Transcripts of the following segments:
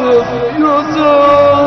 يوسف يوسف.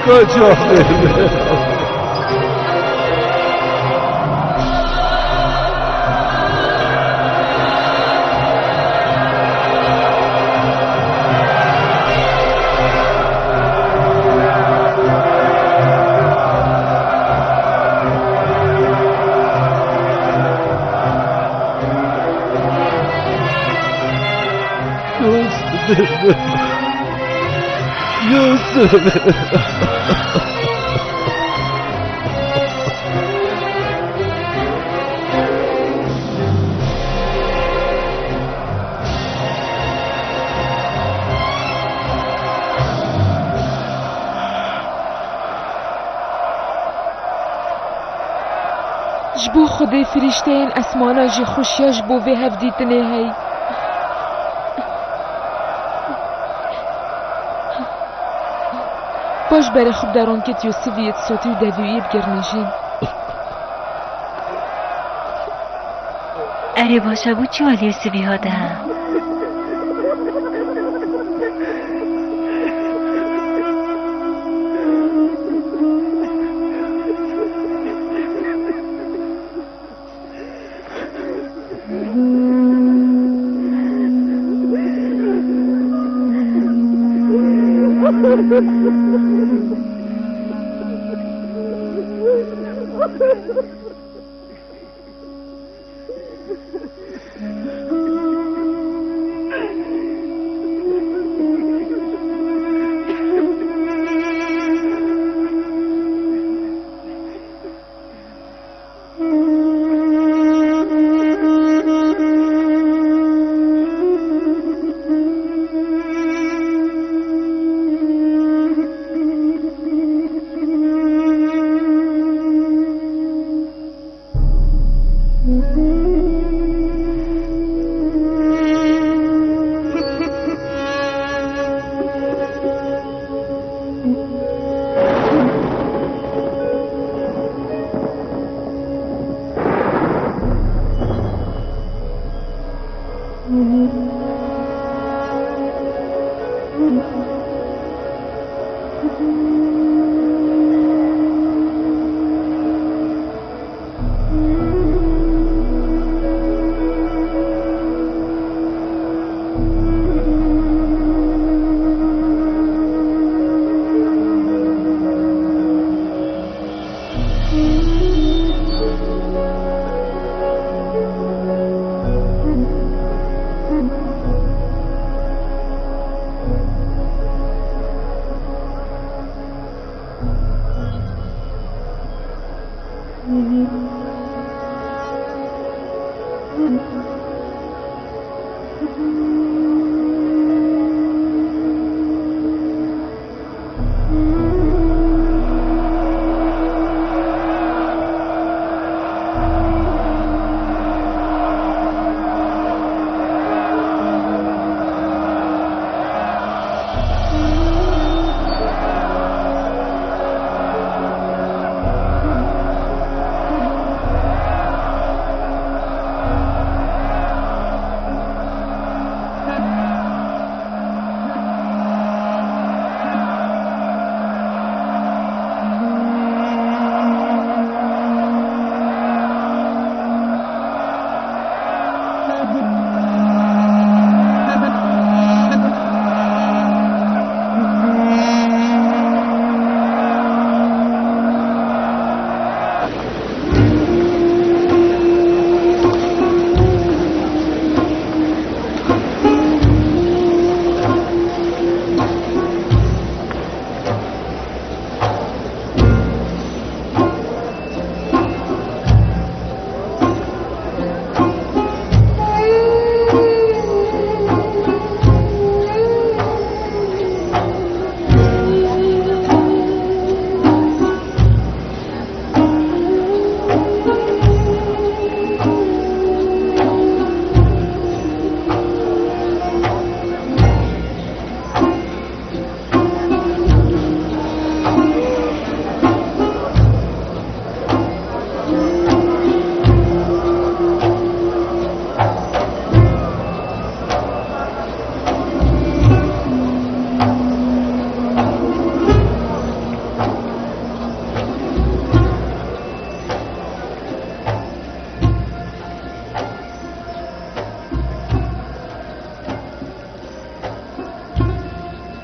کجا بره؟ يوسف جبو خدای فرشته این اسمانا جی خوشیا جبو وی هف دیتنه هی. باش بره خوب دران کت یوسفیت صوتی و دویی بگرنجین. اره باشا بود چی حال یوسفی ها ده؟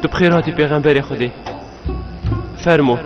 تو بخیر هاتی پیغمبر خودی فرمو.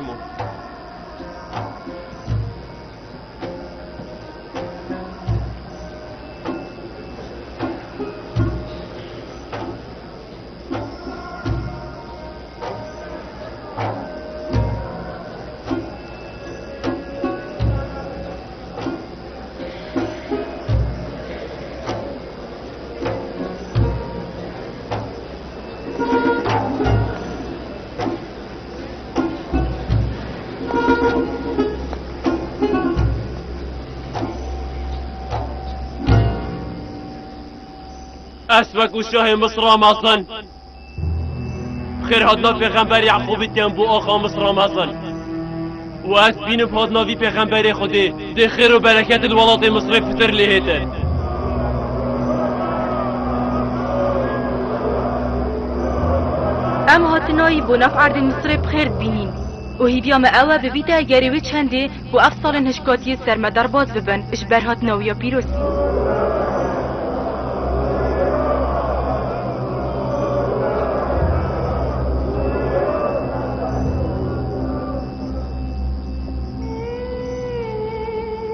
اسبك وشاه مصر مازن خير هادنا پیغمبر يعقوب تيان بو آخا مصر مازن واسبين بهادنا في پیغمبر خودي دي خير وبركة الولاد مصر فتر لهيتر ام هاتنایی بو نف عرض مصر بخير بینین و هیبیا ما اوه ببیده اگری وی چنده بو اف سالن هشکاتی سرمدار باز ببن اش بر هاتناویا پیروسی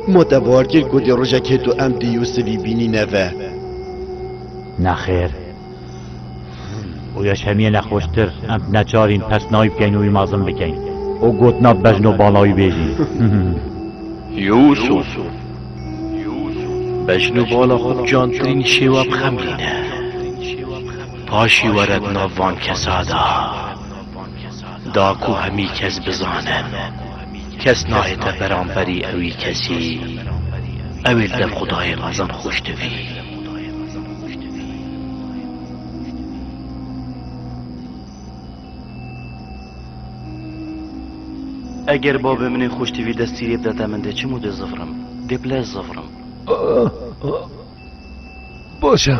متبارکر کدی روژه که تو ام دی یوسفی بینی نوه نخیر و یش همیه نخوشتر ام نچارین پس نایب کن و ایمازم بکن و گوتنا بجن و بالایی بیجی یوسف بجن و بالا خوب جانترین شیواب خمرینه پاشی ورد نوان کسادا داکو همی کس بزانن کس نایت برانبری اوی کسی اویل دل خدای غزن خوش دوی اگر باب من خوش دوی دستی بداده من ده چه موده زفرم ده بلا زفرم باشه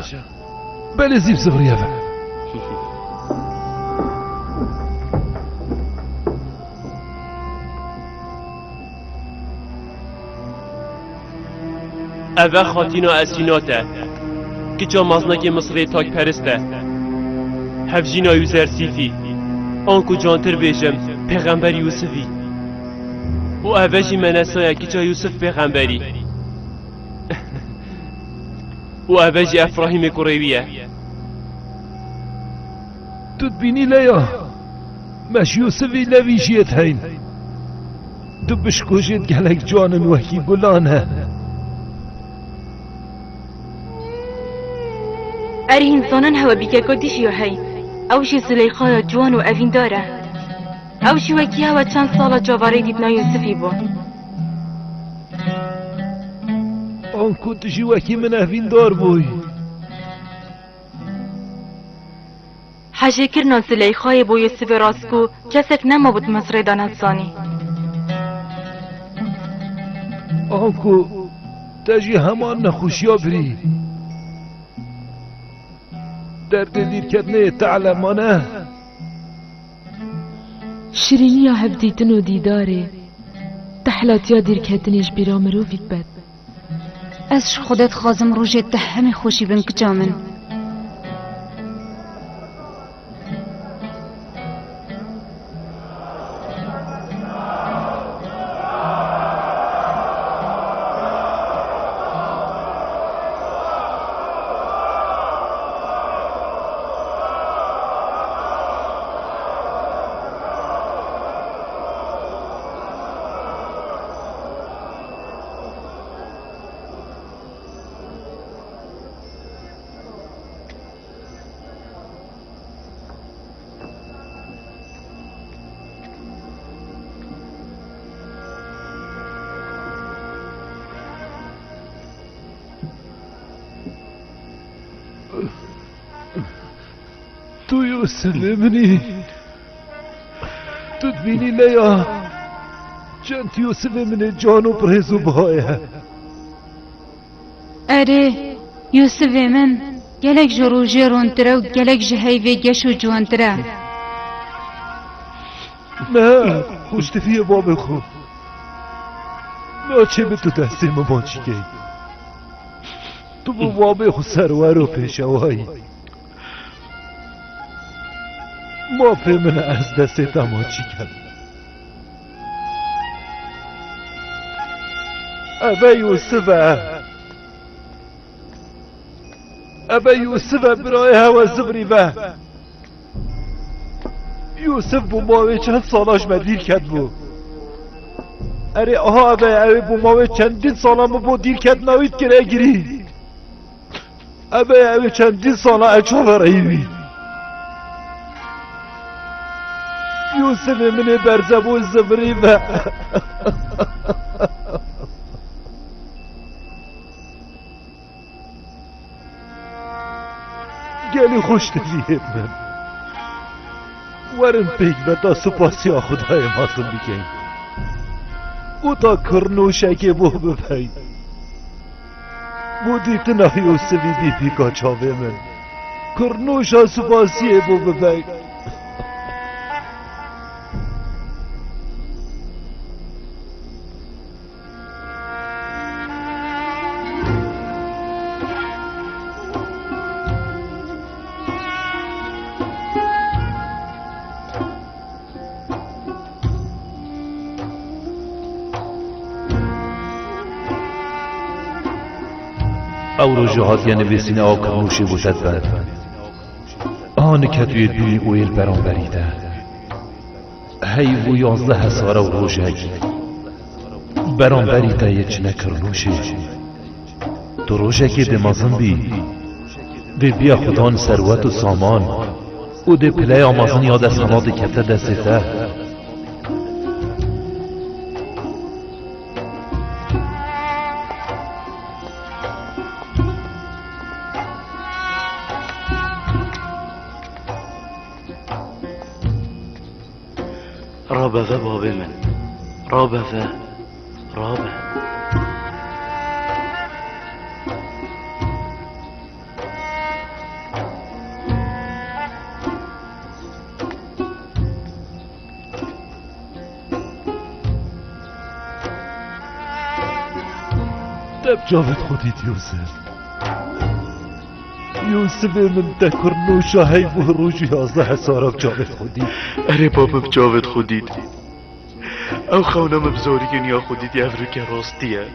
بله زیب زفریه اوه خاتینا اسیناته که جا مازنک مصری تاک پرسته هفجینا یوزر سیفی آنکو جانتر بیشم پیغمبر یوسفی و اوه جی منسایه که جا یوسف پیغمبری و اوه جی افراهیم کرویه تو بینی لیا مش یوسفی لویشیت هین تو بشکوشت گلک جانن وکی گلانه اری انسانان هوا بیکه کدیش یا هی اوشی زلیخای جوان و اوین داره اوشی وکی هوا چند سالا جاواره دیدنا یوسفی بون آن کدشی وکی من اوین دار بوی حجه کرنا زلیخای بو یوسف راسکو کسک نما بود مصر دانت زانی آنکو تجی همان نخوشیا بری درد دیر کردنه تعلمانه شیرینی هف دیدن و دیداره تحلاتیا دیر کتنش بیرا مروفید بد از خودت خازم روژت ده همه خوشی بن کجامن تو یوسف منی تو بینی لیا چند یوسف من جانو پریزو بایه اره یوسف من گلک جروجی رونتره و گلک جهیوی گش و جوانتره نه خوشتفی باب خوب نه چه به تو دسته ما چی گی تو با باب خود سرور و پیشوایی مافی من از دست دماچی کرد. ابا یوسف برای هوا زبری و یوسف بو ماوی چند سالاش مدیر کرد بو. اره آها ابا بو ماوی چندین سالا بو دیر کرد نوید گره گیری. ابا چندین سالا اچو برایوی. یوسف من برزبو زبری و گلی خوش دوید من. ورن پیک بدا سپاسی خدای مازم بگین. او تا کرنوشکی بو بپید. بو دیتنا یوسفی بی پیکا چاوه من. کرنوشا سپاسی بو بپید. او رو جهات یعنی بسینه آکرموشی بودد بر آن که توی دوی اویل بران بریده هی و 11 ساره و روژک بران بریده یه چنه کرنوشی تو روژکی دمازن بی بیا خودان ثروت و سامان او ده پلی آمازن یاد سماد کته دسته رابه بابي من رابه دب جاوید خودید یوسف من دکر نوشا هی بو روش 11 سارک جاوید خودید. اره بابا بجاوید خودید او خونم بزوری یا خودید افریقا راستیه.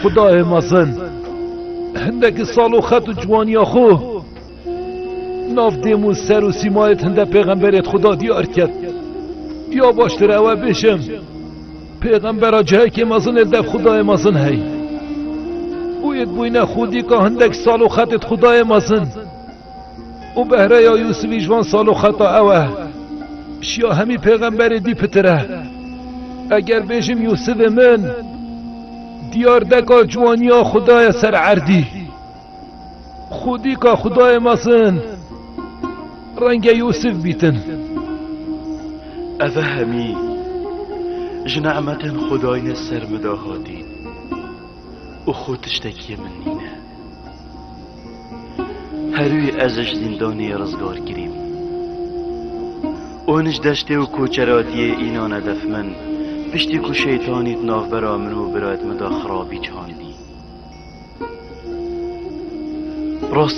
خدای مازن هندک سالو خط و جوانی خو ناف دیمون سر و سیمایت هنده پیغمبرت خدا دیار کرد یا باشتر اوه بشم پیغمبر جایی که مازن الدف خدای مازن هی اوید بوینه خودی که هندک سالو خطت خدای مازن او بهره یا یوسفی جوان سالو خطا اوه شیا همی پیغمبر دی پتره اگر بشم یوسف من دیار دکا جوانیا خدای سر عردی خودی که خدای مازن رنگ یوسف بیتن اوه همی جنعمتن خدای سر مداهاتین و خودش تکیه من نینه هروی ازش زندانی رزگار گریم اونش دشته و کوچراتی اینان هدف من پشتی کو شیطانیت ناف برا من و برایت مدا خرابی چاندی راستی